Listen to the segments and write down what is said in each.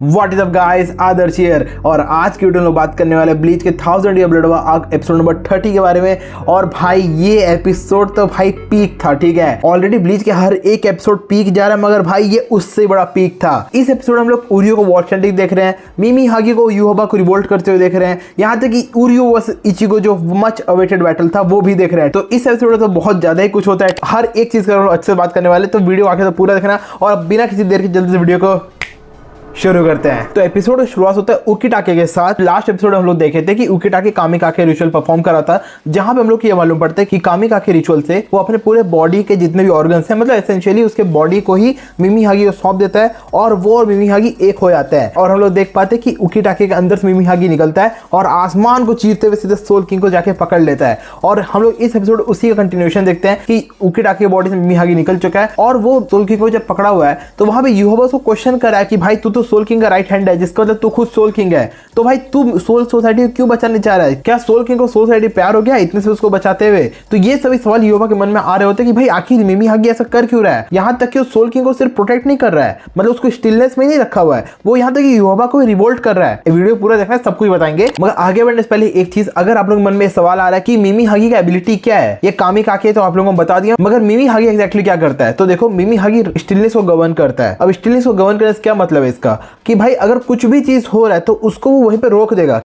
What is up guys, Adarsh here. और आज की वीडियो में बात करने वाले ब्लीच के 1000 year blood arc episode number 30 के बारे में। और भाई ये एपिसोड तो भाई पीक था, ठीक है। ऑलरेडी ब्लीच के हर एक एपिसोड पीक जा रहा है, मगर भाई ये उससे बड़ा पीक था। इस एपिसोड में हम लोग उरियो को वॉच एंडिंग देख रहे हैं, मिमी हागी को युहोबा को रिवोल्ट करते हुए देख रहे हैं, यहाँ तक कि उरियो वर्सेस इचिगो जो मच अवेटेड बैटल था वो भी देख रहे हैं। तो इस एपिसोड में तो बहुत ज्यादा ही कुछ होता है, हर एक चीज का अच्छे से बात करने वाले। तो वीडियो आखिर तक पूरा देखना और बिना किसी देर की जल्दी से वीडियो को शुरू करते हैं। तो एपिसोड की शुरुआत होता है उकिटाके के साथ। लास्ट एपिसोड हम लोग देखे थे कि उकिटाके कामिकाके रिचुअल परफॉर्म कर रहा था, जहां पे हम लोग को ये मालूम पड़ता है कि कामिकाके रिचुअल से वो अपने पूरे बॉडी के जितने भी ऑर्गन्स हैं, मतलब एसेंशियली उसके बॉडी को ही मिमी हागी को सौंप देता है और वो और मिमी हागी एक हो जाता है। और हम लोग देख पाते हैं कि उकिटाके के अंदर से मिमी हागी निकलता है और आसमान को चीरते हुए सीधे सोल किंग को जाके पकड़ लेता है। और हम लोग इस एपिसोड उसी का कंटिन्यूएशन देखते हैं कि उकिटाके की बॉडी से मिमी हागी निकल चुका है और वो सोल किंग को जब पकड़ा हुआ है तो वहां पे युहोबा उसको क्वेश्चन कर रहा है कि भाई तू तो सोल किंग का राइट हैंड है, जिसका मतलब तू खुद सोल किंग है, तो भाई तू सोल सोसाइटी को क्यों बचाने चाह रहा है? क्या सोल किंग को सोल सोसाइटी प्यार हो गया इतने से उसको बचाते हुए? तो ये सभी सवाल युहोबा के मन में आ रहे होते कि भाई आखिर मिमी हागी ऐसा कर क्यों रहा है। यहाँ तक कि वो सोल किंग को सिर्फ प्रोटेक्ट नहीं कर रहा है, मतलब उसको स्टिलनेस में नहीं रखा हुआ है, वो यहाँ तक कि युहोबा को रिवोल्ट कर रहा है। वीडियो पूरा देखना, सब कुछ बताएंगे। मगर आगे बढ़ने से पहले एक चीज, अगर आप लोग मन में सवाल आ रहा है कि मिमी हागी का एबिलिटी क्या है, ये कामिकाके तो आप लोगों को बता दिया, मगर मिमी हागी एग्जैक्टली क्या करता है? तो देखो, मिमी हागी स्टिलनेस को गवर्न करता है। अब स्टिलनेस को गवर्न करने से क्या मतलब है इसका, कि भाई अगर कुछ भी चीज हो रहा है तो उसको वो वहीं पे रोक देगा।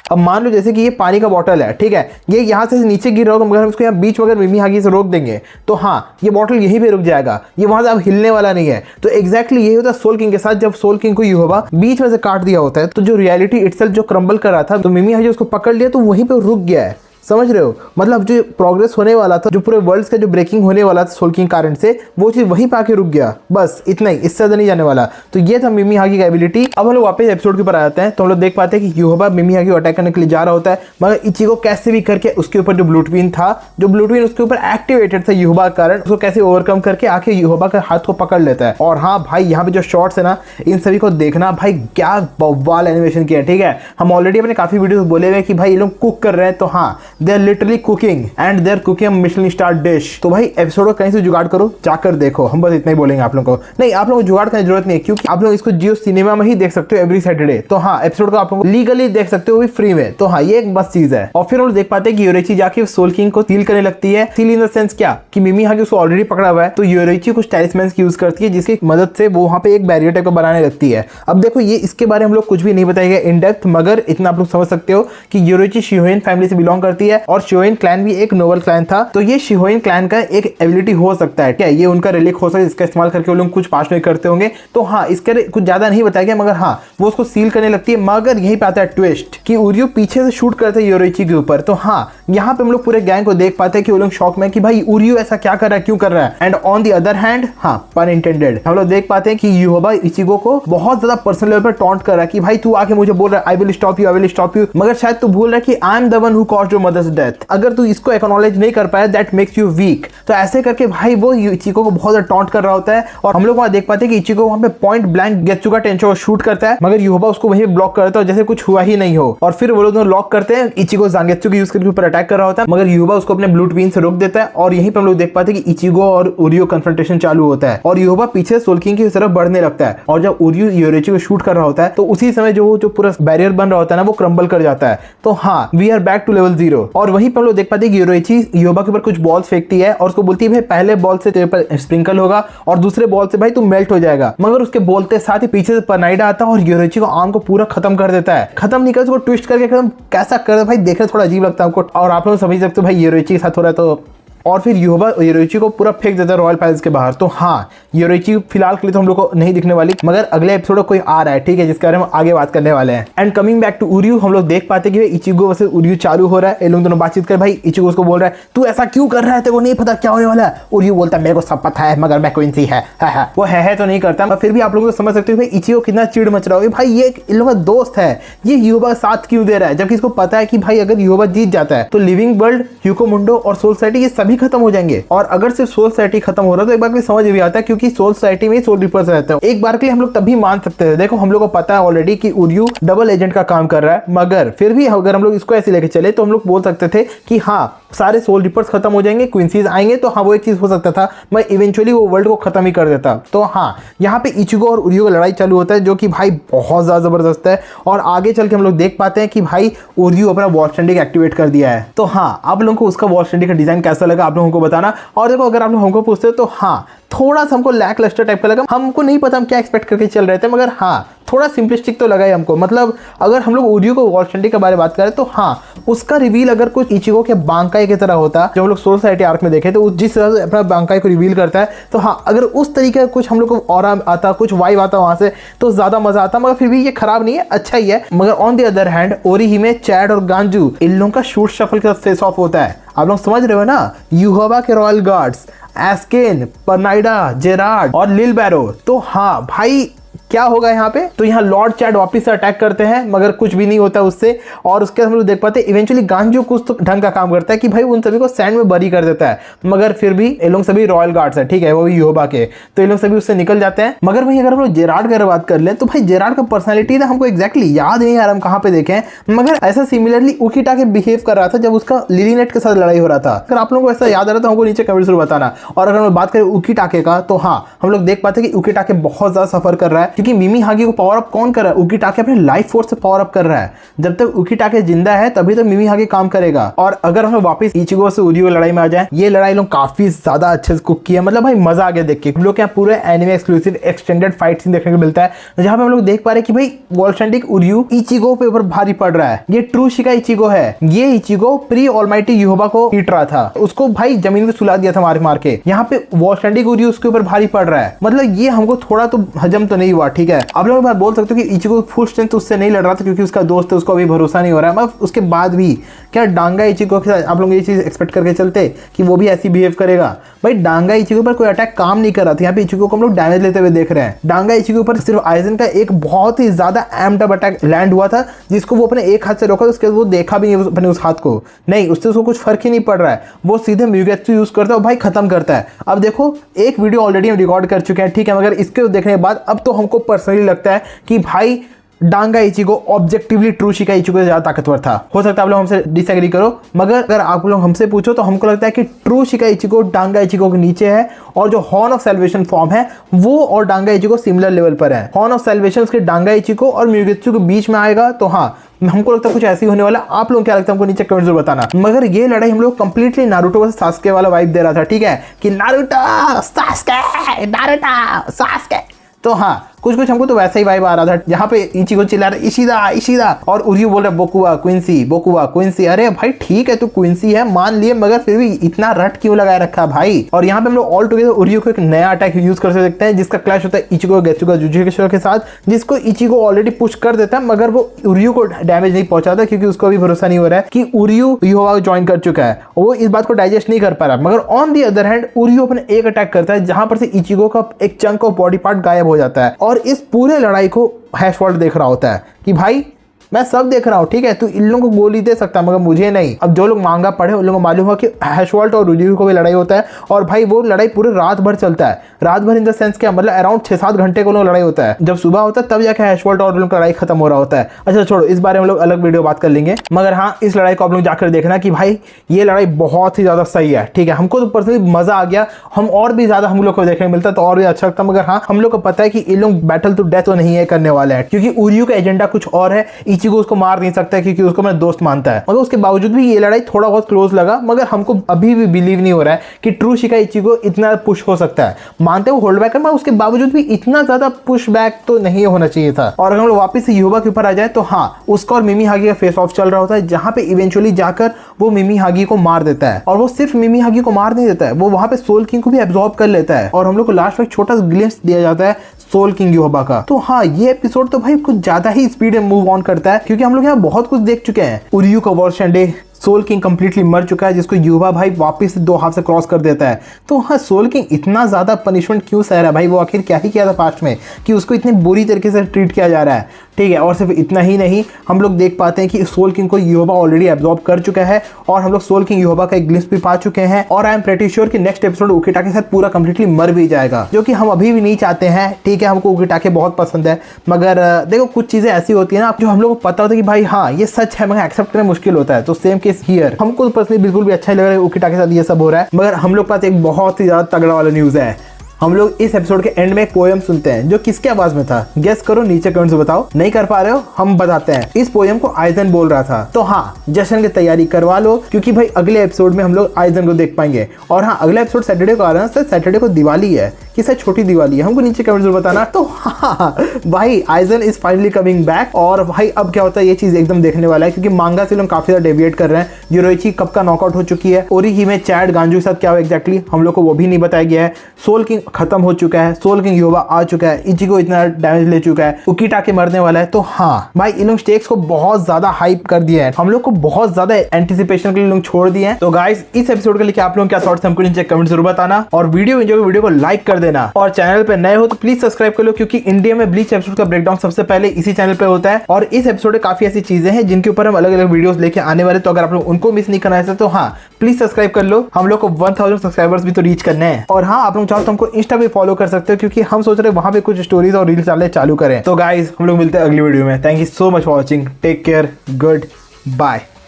अब मान लो जैसे कि ये पानी का बॉटल है, ठीक है, ये यहाँ से नीचे गिर रहा होगा, मगर हम इसको यहाँ बीच में अगर मिमी हागी से रोक देंगे तो हाँ, ये बॉटल यहीं पे रुक जाएगा, ये वहां से अब हिलने वाला नहीं है। तो एग्जैक्टली यही होता है सोल किंग के साथ। जब सोल किंग को युहोबा बीच में से काट दिया होता है तो जो रियलिटी इटसेल्फ जो क्रम्बल कर रहा था, तो मिमी हागी उसको पकड़ लिया तो वहीं पे रुक गया है। समझ रहे हो? मतलब जो प्रोग्रेस होने वाला था, जो पूरे वर्ल्ड का जो ब्रेकिंग होने वाला था सोल किंग कारण से, वो चीज वहीं पे आके रुक गया। बस इतना ही, इससे ज्यादा नहीं जाने वाला। तो ये था मिमी हागी का एबिलिटी। अब हम लोग वापस एपिसोड के ऊपर आ जाते हैं। तो हम लोग देख पाते हैं कि युहोबा मिमी हागी को अटैक करने के लिए जा रहा होता है, मगर इचिगो कैसे भी करके उसके ऊपर जो ब्लू ट्विन था, जो ब्लू ट्विन उसके ऊपर एक्टिवेटेड था युहोबा के कारण, उसको कैसे ओवरकम करके आके युहोबा के हाथ को पकड़ लेता है। और हाँ भाई, यहाँ पे जो शॉट्स है ना, इन सभी को देखना भाई, क्या बवाल एनिमेशन किया है, ठीक है। हम ऑलरेडी अपने काफी वीडियो बोले हुए कि भाई ये लोग कुक कर रहे हैं, तो हाँ, they are literally cooking and their cooking Michelin star dish. तो भाई एपिसोड को कहीं से जुगाड़ करो, जाकर देखो। हम बस इतना ही बोलेंगे आप लोगों को। नहीं, आप लोगों को जुगाड़ करने की जरूरत नहीं है, क्योंकि आप लोग इसको जियो सिनेमा में ही देख सकते हो एवरी सैटरडे। तो हाँ, एपिसोड को आप लोग लीगली देख सकते हो, भी फ्री में। तो हाँ, ये एक बस चीज है। और फिर हम लोग देख पाते हैं कि योरेची जाके सोल किंग को सील करने लगती है। सील इन द सेंस क्या, कि मिमी हागी उसको ऑलरेडी पकड़ा हुआ है, तो योरेची कुछ टैलिस्मैन्स की यूज करती है, जिसकी मदद से वो वहां पे एक बैरियर टाइप को बनाने लगती है। अब देखो, ये इसके बारे में हम लोग कुछ भी नहीं बताएगा इन डेप्थ, मगर इतना आप लोग समझ सकते हो कि योरेची शिहोइन फैमिली से बिलोंग करती है और शिहोइन क्लैन भी एक नोबल क्लैन था। तो ये शिहोइन क्लैन का एक एबिलिटी हो सकता है, क्या ये उनका रिलिक हो सकता है, इसका इस्तेमाल करके वो लोग कुछ पास में करते होंगे। तो हाँ, इसके कुछ ज्यादा नहीं बताया गया, मगर हाँ, वो उसको सील करने लगती है। मगर यहीं पे आता है ट्विस्ट कि उरियो पीछे से शूट करते हैं योरेची के ऊपर। तो हाँ, यहाँ पे हम लोग पूरे गैंग को देख पाते हैं कि वो लोग शॉक में कि भाई उरियो ऐसा क्या कर रहा है, क्यों कर रहा है। And on the other hand, हाँ, पन इंटेंडेड, हम लोग देख पाते हैं कि युहोबा इचिगो को बहुत ज्यादा पर्सनल लेवल पर टॉन्ट कर रहा है कि भाई तू आके मुझे बोल रहा है I will stop you, I will stop you, मगर शायद तू भूल रहा है कि I am the one who caused your mother's death. अगर तू इसको एक्नॉलेज नहीं कर पाया, दैट मेक्स यू वीक। तो ऐसे करके भाई वो इचिगो को बहुत टॉन्ट कर रहा होता है। और हम लोग वहां देख पाते हैं कि इचिगो वहां पे पॉइंट ब्लैंक गेत्सुगा टेंचो को शूट करता है, मगर युहोबा उसको वहीं ब्लॉक करता है जैसे कुछ हुआ ही नहीं हो। और फिर वो लोग लॉक करते हैं, इचिगो जांगेत्सु के यूज करके ऊपर अटैक कर रहा होता है, मगर युहोबा उसको अपने ब्लू ट्विन से रोक देता है। और यहीं पे हम लोग देख पाते हैं कि इचिगो और उरियो कन्फ्रंटेशन चालू होता है और युहोबा पीछे सोल किंग की तरफ बढ़ने लगता है। और जब उरियो योरेची को शूट कर रहा होता है, तो उसी समय जो पूरा बैरियर बन रहा होता है ना, वो क्रम्बल कर जाता है। तो हाँ, we are back to level 0। और वहीं पे हम लोग देख पाते हैं कि योरेची युहोबा के ऊपर कुछ बॉल्स फेंकती है और उसको बोलती है भाई पहले बॉल से तेरे पर स्प्रिंकल होगा और दूसरे बॉल से भाई तू मेल्ट हो जाएगा। मगर उसके बोलते साथ ही पीछे से परनाइडा आता है और योरेची को आर्म को पूरा खत्म कर देता है। खत्म नहीं कर, उसको ट्विस्ट करके एकदम कैसा कर भाई, देखने थोड़ा अजीब लगता है हमको। और आप लोग समझ सकते हो भाई योरेची के साथ हो रहा है। तो और फिर युहोबा योरेची को पूरा फेंक देता है रॉयल पैलेस के बाहर। तो हाँ, योरेची फिलहाल के लिए तो हम लोग को नहीं दिखने वाली, मगर अगले एपिसोड में कोई आ रहा है, ठीक है, जिसके बारे में आगे बात करने वाले हैं। एंड कमिंग बैक टू उरियो, हम लोग देख पाते हैं कि इचिगो वर्सेस उरियो चालू हो रहा है। ये लोग दोनों बातचीत कर, भाई इचिगो उसको बोल रहा है तू ऐसा क्यों कर रहा है, तेरे को नहीं पता क्या होने वाला है। उरियो बोलता है मेरे को सब पता है, मगर मैं कोई नहीं है। वो है तो नहीं करता, फिर भी आप लोग समझ सकते हो भाई इचिगो कितना चिड़ मच रहा होगा। भाई ये इन लोगों का दोस्त है, ये युहोबा साथ क्यों दे रहा है, जबकि इसको पता है कि भाई अगर युहोबा जीत जाता है तो लिविंग वर्ल्ड, ह्यूको मुंडो और सोल सोसाइटी ये सभी तभी खत्म हो जाएंगे। और अगर सिर्फ सोल सोसाइटी खत्म हो रहा है तो एक बार समझ भी आता है, क्योंकि सोल सोसाइटी में सोल रिपर्स रहते हैं। एक बार के लिए हम लोग तभी मान सकते हैं, देखो हम लोग को पता है ऑलरेडी कि उर्यू डबल एजेंट का काम कर रहा है, मगर फिर भी अगर हम लोग इसको ऐसे लेके चले तो हम लोग बोल सकते थे कि हाँ सारे सोल रिपर्स खत्म हो जाएंगे, क्विंसीज आएंगे, तो हाँ वो एक चीज हो सकता था, मैं इवेंचुअली वो वर्ल्ड को खत्म ही कर देता। तो हाँ यहाँ पे इचिगो और उर्यू का लड़ाई चालू होता है, जो कि भाई बहुत ज्यादा जबरदस्त है। और आगे चल के हम लोग देख पाते हैं कि भाई उर्यू अपना वॉल स्टैंडिंग एक्टिवेट कर दिया है। तो हाँ आप लोगों को उसका वॉल स्टैंडिंग का डिजाइन कैसा लगा आप लोगों को बताना। और देखो अगर आप लोग हमको पूछते हो तो हाँ थोड़ा सा हमको लैक लस्टर टाइप का लगा, हमको नहीं पता हम क्या एक्सपेक्ट करके चल रहे थे, मगर हाँ थोड़ा सिंपलिस्टिक तो लगा है हमको। मतलब अगर हम लोग उर्यू को वॉल स्टैंडिंग के बारे में बात करें तो हाँ उसका रिवील अगर कुछ इचिगो के बांकाई की तरह होता, जो हम लोग सोल सोसाइटी आर्क में देखे, तो जिस तरह से अपना बांकाई को रिवील करता है, तो हाँ अगर उस तरीके का कुछ हम लोग को ऑरा आता, कुछ वाइब आता वहां से, तो ज्यादा मजा आता। मगर फिर भी ये खराब नहीं है, अच्छा ही है। मगर on the other hand Orihime, Chad और गांजू इन लोगों का शूट शफल के साथ फेस ऑफ होता है। आप लोग समझ रहे हो ना, यूहोबा के रॉयल गार्ड्स, एस्केन, परनाइडा, जेरार्ड और लिल बैरो। तो हाँ भाई क्या होगा यहाँ पे, तो यहाँ लॉर्ड चैड वापस से अटैक करते हैं, मगर कुछ भी नहीं होता उससे। और उसके हम लोग देख पाते हैं इवेंचुअली गांजू कुछ तो ढंग का काम करता है कि भाई उन सभी को सैंड में बरी कर देता है। मगर फिर भी ये लोग सभी रॉयल गार्ड्स है, ठीक है, वो भी यूहोबा के, तो ये लोग सभी उससे निकल जाते हैं। मगर भाई अगर हम लोग जेरार्ड की बात कर लें तो भाई जेरार्ड का पर्सनैलिटी ना हमको एक्जैक्टली याद नहीं यार हम कहाँ पे देखें, मगर ऐसा सिमिलरली उकिटा के बिहेव कर रहा था जब उसका लिलीनेट के साथ लड़ाई हो रहा था। अगर आप लोगों को ऐसा याद आ रहा था हमको नीचे कमेंट्स में बताना। और अगर हम बात करें उकिटाके का, तो हाँ हम लोग देख पाते हैं कि उकिटाके बहुत ज्यादा सफर कर रहा है, क्योंकि मिमी हागी को पावर अप कौन कर रहा है, उकिटाके अपने लाइफ फोर्स से पावर अप कर रहा है। जब तक उकिटाके जिंदा है तभी तक मिमी हागी काम करेगा। और अगर हम वापस इचिगो से उर्यू लड़ाई में आ जाए, ये लड़ाई लोग काफी ज्यादा अच्छे से कुक किया, मतलब भाई मजा आ गया देख के। हम लोग यहाँ पूरे anime exclusive extended fight scene देखने को मिलता है, जहां पे हम लोग देख पा रहे हैं कि भाई वॉल स्टैंडिंग उर्यू इचिगो पे ऊपर भारी पड़ रहा है। ये ट्रू शिका इचिगो है, ये इचिगो प्री ऑलमाइटी यूहोबा को पीट रहा था, उसको भाई जमीन में सुला दिया था मार मार के। यहाँ पे वॉल स्टैंडिंग उर्यू उसके ऊपर भारी पड़ रहा है, मतलब ये हमको थोड़ा तो हजम तो नहीं हुआ, ठीक है। आप लोग बोल सकते हो कि इचिगो फुल स्ट्रेंथ उससे नहीं लड़ रहा था, क्योंकि उसका दोस्त है, उसको अभी भरोसा नहीं हो रहा है। मगर उसके बाद भी क्या डांगा इचिगो के साथ आप लोग ये चीज एक्सपेक्ट करके चलते कि वो भी ऐसी बिहेव करेगा? भाई डांगा इचिगो पर कोई अटैक काम नहीं कर रहा था। यहाँ पे इचिगो को हम लोग डैमेज लेते हुए देख रहे हैं। डांगा इचिगो पर सिर्फ आइजन का एक बहुत ही ज्यादा एम्ड अप अटैक लैंड हुआ था, जिसको वो अपने एक हाथ से रोका, उसके बाद वो देखा भी नहीं अपने उस हाथ को, नहीं उससे उसको कुछ फर्क ही नहीं पड़ रहा है। वो सीधे म्यूगेत्सु यूज करता है और भाई खत्म करता है। अब देखो एक वीडियो ऑलरेडी हम रिकॉर्ड कर चुके हैं, ठीक है, मगर इसके देखने के बाद अब तो हमको पर्सनली लगता है कि भाई डांगा इचिगो ऑब्जेक्टिवली ट्रू शिका इचिगो से ज्यादा ताकतवर था। हो सकता है आप लोग हमसे डिसएग्री करो, मगर अगर आप लोग हमसे पूछो तो हमको लगता है कि ट्रू शिका इचिगो डांगा इचिगो के नीचे है, और जो हॉर्न ऑफ सैल्वेशन फॉर्म है वो और डांगा इचिगो सिमिलर लेवल पर है। हॉर्न ऑफ सैल्वेशन उसके डांगा इचिगो और म्यूगेत्सु के बीच में आएगा, तो हाँ हमको लगता है कुछ ऐसे ही होने वाला। आप लोग क्या लगता है हमको नीचे कमेंट्स में बताना। मगर ये लड़ाई हम लोग कंप्लीटली नारुतो वर्सेस सास्के वाला वाइब दे रहा था, ठीक है, कि नारुतो सास्के, नारुतो सास्के। तो हाँ कुछ कुछ हमको तो वैसा ही वाइब आ रहा था, जहाँ पे इचिगो चिल्ला रहा इशिदा इशिदा और उर्यू बोल रहा बोकुआ क्विंसी, बोकुआ क्विंसी। अरे भाई ठीक है तू क्विंसी है मान लिए, मगर फिर भी इतना रट क्यों लगाए रखा भाई। और यहाँ पे हम लोग ऑल टुगेदर उर्यू को एक नया अटैक यूज कर सकते हैं, जिसका क्लैश होता है इचिगो गेत्सुगा जुजुत्सु के साथ, जिसको इचिगो ऑलरेडी पुश कर देता है, मगर वो उर्यू को डैमेज नहीं पहुंचाता, क्योंकि उसको भी भरोसा नहीं हो रहा है कि उर्यू यूहोबा को ज्वाइन कर चुका है, वो इस बात को डाइजेस्ट नहीं कर पा रहा। मगर ऑन दी अदर हैंड उर्यू अपने एक अटैक करता है, जहां पर से इचिगो का एक चंक ऑफ बॉडी पार्ट गायब हो जाता है। और इस पूरे लड़ाई को हैशवॉल्ट देख रहा होता है कि भाई मैं सब देख रहा हूँ, ठीक है, तू इन लोगों को गोली दे सकता मगर मुझे नहीं। अब जो लोग मांगा पढ़े उन लोगों को मालूम हुआ कि हैशवॉल्ट और उर्यू को भी लड़ाई होता है, और भाई वो लड़ाई पूरे रात भर चलता है। रात भर इन द सेंस क्या, मतलब अराउंड 6-7 घंटे को लड़ाई होता है। जब सुबह होता है तब जाके हैशवॉल्ट और उनका लड़ाई खत्म हो रहा होता है। अच्छा छोड़ो, इस बारे में हम लोग अलग वीडियो बात कर लेंगे। मगर हाँ इस लड़ाई को आप लोग जाकर देखना कि भाई ये लड़ाई बहुत ही ज्यादा सही है, ठीक है। हमको तो पर्सनली मजा आ गया, हम और भी ज्यादा हम लोग को देखने मिलता तो और भी अच्छा लगता। मगर हाँ हम लोग को पता है कि इन लोग बैटल टू डेथ तो नहीं है करने वाले हैं, क्योंकि उर्यू का एजेंडा कुछ और है। इचिगो उसको मार नहीं सकता है क्योंकि उसको अपना दोस्त मानता है, मगर उसके बावजूद भी ये लड़ाई थोड़ा बहुत क्लोज लगा। मगर हमको अभी भी बिलीव नहीं हो रहा है कि ट्रू शिका इचिगो इतना पुश हो सकता है। मानते हो होल्ड बैक कर, उसके बावजूद भी इतना ज्यादा पुश बैक तो नहीं होना चाहिए था। और अगर हम लोग वापस से यूहोबा के ऊपर आ जाए तो हाँ उसका और मिमी हागी का फेस ऑफ चल रहा होता है, जहां पे इवेंचुअली जाकर वो मिमी हागी को मार देता है। और वो सिर्फ मिमी हागी को मार नहीं देता है, वो वहां पे सोल किंग को भी एब्जॉर्ब कर लेता है। और हम लोग को लास्ट में एक छोटा सा ग्लिम्स दिया जाता है सोल किंग यूहोबा का। तो हाँ ये एपिसोड तो भाई कुछ ज्यादा ही स्पीड में मूव ऑन करता है, क्योंकि हम लोग यहाँ बहुत कुछ देख चुके हैं। उर्यू का Vollstandig, soul king completely मर चुका है, जिसको यूहोबा भाई वापस 2 हाथ से क्रॉस कर देता है। तो हाँ सोल किंग इतना ज्यादा पनिशमेंट क्यों सह रहा है भाई, वो आखिर क्या ही किया था पास्ट में कि उसको इतनी बुरी तरीके से ट्रीट किया जा रहा है। ठीक है। और सिर्फ इतना ही नहीं, हम लोग देख पाते हैं कि सोल किंग को योबा ऑलरेडी एब्जॉर्ब कर चुका है और हम लोग सोल किंग योबा का एक ग्लिम्स भी पा चुके हैं। और आई एम प्रेटी श्योर कि नेक्स्ट एपिसोड उकिटा के साथ पूरा कंप्लीटली मर भी जाएगा, जो कि हम अभी भी नहीं चाहते हैं। ठीक है, हमको उकिटाके बहुत पसंद है, मगर देखो कुछ चीजें ऐसी होती है ना जो हम लोग को पता होता है कि भाई हाँ ये सच है, मगर एक्सेप्ट करना मुश्किल होता है। तो सेम केस हियर, हमको पर्सनली बिल्कुल भी अच्छा नहीं लग रहा है उकिटा के साथ ये सब हो रहा है। मगर हम लोग पास एक बहुत ही ज्यादा तगड़ा वाला न्यूज है। हम लोग इस एपिसोड के एंड में एक पोएम सुनते हैं जो किसके आवाज में था, गेस करो, नीचे कमेंट्स में बताओ। नहीं कर पा रहे हो, हम बताते हैं। इस पोएम को आइजन बोल रहा था। तो हाँ, जश्न की तैयारी करवा लो, क्योंकि भाई अगले एपिसोड में हम लोग आइजन को देख पाएंगे। और हाँ, अगला एपिसोड सैटरडे को आ रहा है, सर सैटरडे को दिवाली है कि सर छोटी दिवाली है, हमको नीचे कमेंट्स में बताना। तो हाँ भाई, eigen is finally coming back. और भाई अब क्या होता है, ये चीज एकदम देखने वाला है, क्योंकि मांगा से लोग काफी ज्यादा डेविएट कर रहे हैं। योरोइची कब का नॉकआउट हो चुकी है, ओरिही में चैड गांजू के साथ क्या हुआ एग्जैक्टली हम लोग को वो भी नहीं बताया गया है। सोल किंग खत्म हो चुका है, सोल किंग योबा आ चुका है, इचिगो इतना डैमेज ले चुका है, उकिटाके मरने वाला है। तो हाँ भाई, इन लोग स्टेक्स को बहुत ज्यादा हाइप कर दिया है, हम लोग को बहुत ज्यादा एंटिसिपेशन के लिए लोग छोड़ दिए हैं। तो गाइस, इस एपिसोड के लिए आप लोग क्या थॉट्स हमको नीचे कमेंट जरूर बताना। और वीडियो को लाइक कर देना। और चैनल पे नए हो तो प्लीज सब्सक्राइब कर लो, क्योंकि इंडिया में ब्लीच एपिसोड का ब्रेकडाउन सबसे पहले इसी चैनल पे होता है। और इस एपिसोड में काफी ऐसी चीजें हैं जिनके ऊपर हम अलग अलग वीडियोस लेके आने वाले। तो अगर आप लोग उनको मिस नहीं करना है तो हाँ प्लीज सब्सक्राइब कर लो। हम लोग को 1000 सब्सक्राइबर्स भी तो रीच करने हैं। और हाँ, आप लोग चाहो तो हमको इंस्टा पे फॉलो कर सकते हो, क्योंकि हम सोच रहे हैं वहां पे कुछ स्टोरीज और रील्स डालने चालू करें। तो गाइज, हम लोग मिलते हैं अगली वीडियो में। Thank you so much for watching, take care, good bye.